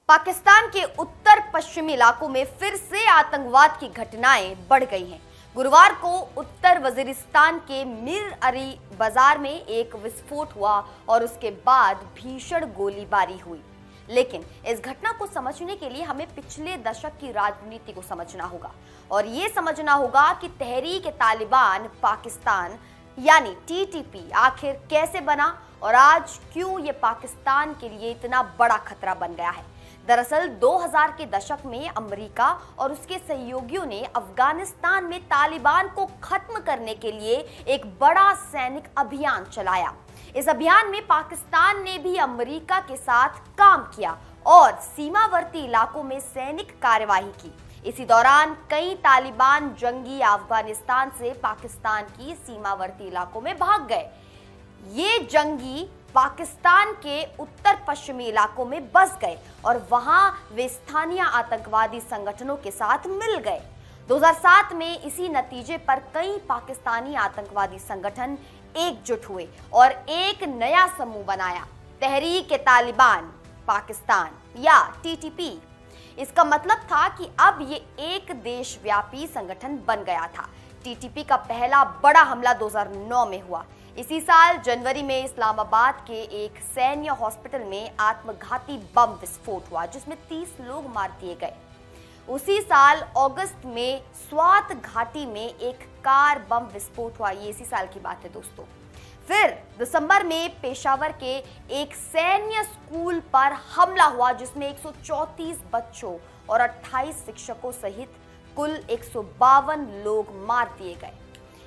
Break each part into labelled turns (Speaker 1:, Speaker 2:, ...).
Speaker 1: पाकिस्तान के उत्तर पश्चिमी इलाकों में फिर से आतंकवाद की घटनाएं बढ़ गई हैं। गुरुवार को उत्तर वजीरिस्तान के मीर अली बाजार में एक विस्फोट हुआ और उसके बाद भीषण गोलीबारी हुई। लेकिन इस घटना को समझने के लिए हमें पिछले दशक की राजनीति को समझना होगा और ये समझना होगा कि तहरीक-ए-तालिबान पाकिस्तान यानी टीटीपी आखिर कैसे बना और आज क्यों ये पाकिस्तान के लिए इतना बड़ा खतरा बन गया है। दरअसल 2000 के दशक में अमेरिका और उसके सहयोगियों ने अफगानिस्तान में तालिबान को खत्म करने के लिए एक बड़ा सैनिक अभियान चलाया। इस अभियान में पाकिस्तान ने भी अमेरिका के साथ काम किया और सीमावर्ती इलाकों में सैनिक कार्यवाही की। इसी दौरान कई तालिबान जंगी अफगानिस्तान से पाकिस्तान की सीमावर्ती इलाकों में भाग गए। ये जंगी पाकिस्तान के उत्तर पश्चिमी इलाकों में बस गए और वहां वे स्थानीय आतंकवादी संगठनों के साथ मिल गए। 2007 में इसी नतीजे पर कई पाकिस्तानी आतंकवादी संगठन एकजुट हुए और एक नया समूह बनाया, तहरीक-ए-तालिबान पाकिस्तान या टीटीपी। इसका मतलब था कि अब ये एक देशव्यापी संगठन बन गया था। टीटीपी का पहला बड़ा हमला 2009 में हुआ। इसी साल जनवरी में इस्लामाबाद के एक सैन्य हॉस्पिटल में आत्मघाती बम विस्फोट हुआ जिसमें 30 लोग मार दिए गए। उसी साल अगस्त में स्वात घाटी में एक कार बम विस्फोट हुआ। ये इसी साल की बात है दोस्तों। फिर दिसंबर में पेशावर के एक सैन्य स्कूल पर हमला हुआ जिसमें 134 बच्चों और 28 शिक्षकों सहित कुल 152 लोग मार दिए गए।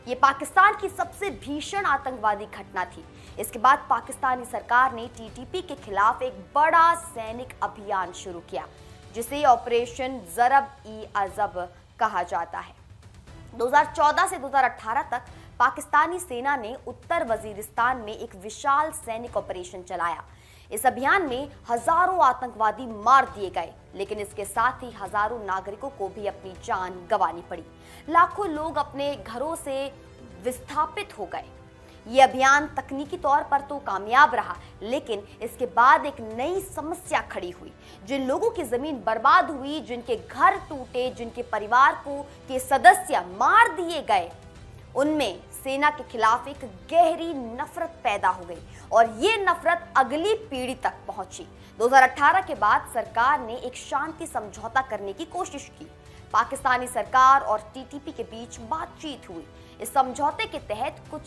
Speaker 1: ये पाकिस्तान की सबसे भीषण आतंकवादी घटना थी। इसके बाद पाकिस्तानी सरकार ने टीटीपी के खिलाफ एक बड़ा सैनिक अभियान शुरू किया जिसे ऑपरेशन ज़रब-ई-अज़ब कहा जाता है। 2014 से 2018 तक पाकिस्तानी सेना ने उत्तर वजीरिस्तान में एक विशाल सैनिक ऑपरेशन चलाया। इस अभियान में हजारों आतंकवादी मार दिए गए, लेकिन इसके साथ ही हजारों नागरिकों को भी अपनी जान गंवानी पड़ी। लाखों लोग अपने घरों से विस्थापित हो गए। ये अभियान तकनीकी तौर पर तो कामयाब रहा, लेकिन इसके बाद एक नई समस्या खड़ी हुई। जिन लोगों की जमीन बर्बाद हुई, जिनके घर टूटे, जिनके परिवार के सदस्य मार दिए गए, उनमें सेना के खिलाफ एक गहरी नफरत पैदा हो गई और ये नफरत अगली पीढ़ी तक पहुंची। 2018 के बाद सरकार ने एक शांति समझौता करने की कोशिश की। पाकिस्तानी सरकार और टीटीपी के बीच बातचीत हुई। इस समझौते के तहत कुछ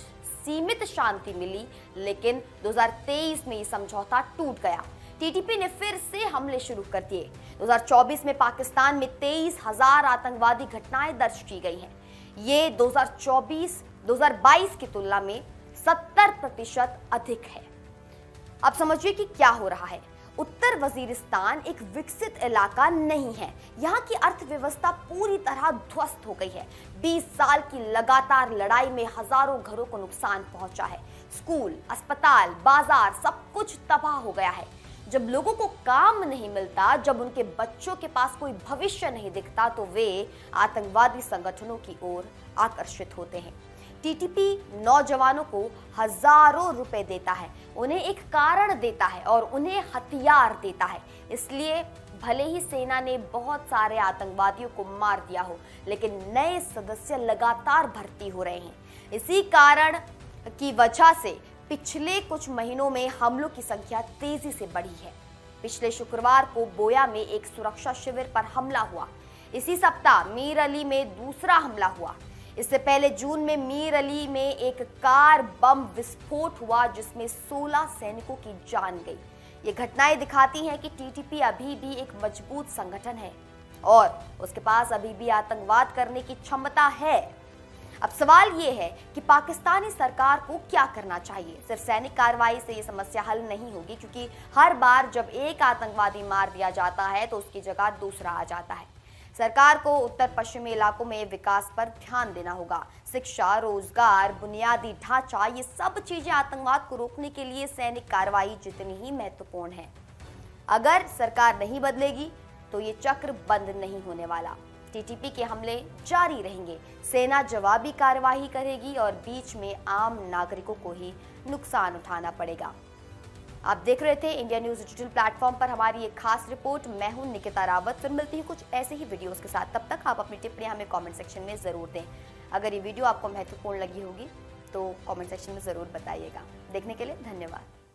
Speaker 1: सीमित शांति मिली, लेकिन 2023 में ये समझौता टूट गया। टीटीपी ने फिर से हमले शुरू कर दिए। 2024 में पाकिस्तान में 23,000 आतंकवादी घटनाएं दर्ज की गई हैं। ये 2022 की तुलना में 70% अधिक है। अब समझिए कि क्या हो रहा है। उत्तर वजीरिस्तान एक विकसित इलाका नहीं है। यहाँ की अर्थव्यवस्था पूरी तरह ध्वस्त हो गई है। 20 साल की लगातार लड़ाई में हजारों घरों को नुकसान पहुंचा है। स्कूल, अस्पताल, बाजार सब कुछ तबाह हो गया है। जब लोगों को काम नहीं मिलता, जब उनके बच्चों के पास कोई भविष्य नहीं दिखता, तो वे आतंकवादी संगठनों की ओर आकर्षित होते हैं। टीटीपी नौजवानों को हजारों रुपए देता है, उन्हें एक कारण देता है और उन्हें हथियार देता है। इसलिए भले ही सेना ने बहुत सारे आतंकवादियों को मार दिया हो, लेकिन नए सदस्य लगातार भर्ती हो रहे हैं। इसी कारण की वजह से पिछले कुछ महीनों में हमलों की संख्या तेजी से बढ़ी है। पिछले शुक्रवार को बोया में एक सुरक्षा शिविर पर हमला हुआ। इसी सप्ताह मीर अली में दूसरा हमला हुआ। इससे पहले जून में मीर अली में एक कार बम विस्फोट हुआ जिसमें 16 सैनिकों की जान गई। ये घटनाएं दिखाती हैं कि टीटीपी अभी भी एक मजबूत संगठन है और उसके पास अभी भी आतंकवाद करने की क्षमता है। अब सवाल ये है कि पाकिस्तानी सरकार को क्या करना चाहिए। सिर्फ सैनिक कार्रवाई से ये समस्या हल नहीं होगी, क्योंकि हर बार जब एक आतंकवादी मार दिया जाता है तो उसकी जगह दूसरा आ जाता है। सरकार को उत्तर पश्चिमी इलाकों में विकास पर ध्यान देना होगा। शिक्षा, रोजगार, बुनियादी ढांचा, ये सब चीजें आतंकवाद को रोकने के लिए सैनिक कार्रवाई जितनी ही महत्वपूर्ण है। अगर सरकार नहीं बदलेगी तो ये चक्र बंद नहीं होने वाला। टीटीपी के हमले जारी रहेंगे, सेना जवाबी कार्यवाही करेगी और बीच में आम नागरिकों को ही नुकसान उठाना पड़ेगा। आप देख रहे थे इंडिया न्यूज डिजिटल प्लेटफॉर्म पर हमारी एक खास रिपोर्ट। मैं हूं निकिता रावत। फिर मिलती हूं कुछ ऐसे ही वीडियोस के साथ। तब तक आप अपनी टिप्पणियां हमें कमेंट सेक्शन में जरूर दें। अगर ये वीडियो आपको महत्वपूर्ण लगी होगी तो कमेंट सेक्शन में जरूर बताइएगा। देखने के लिए धन्यवाद।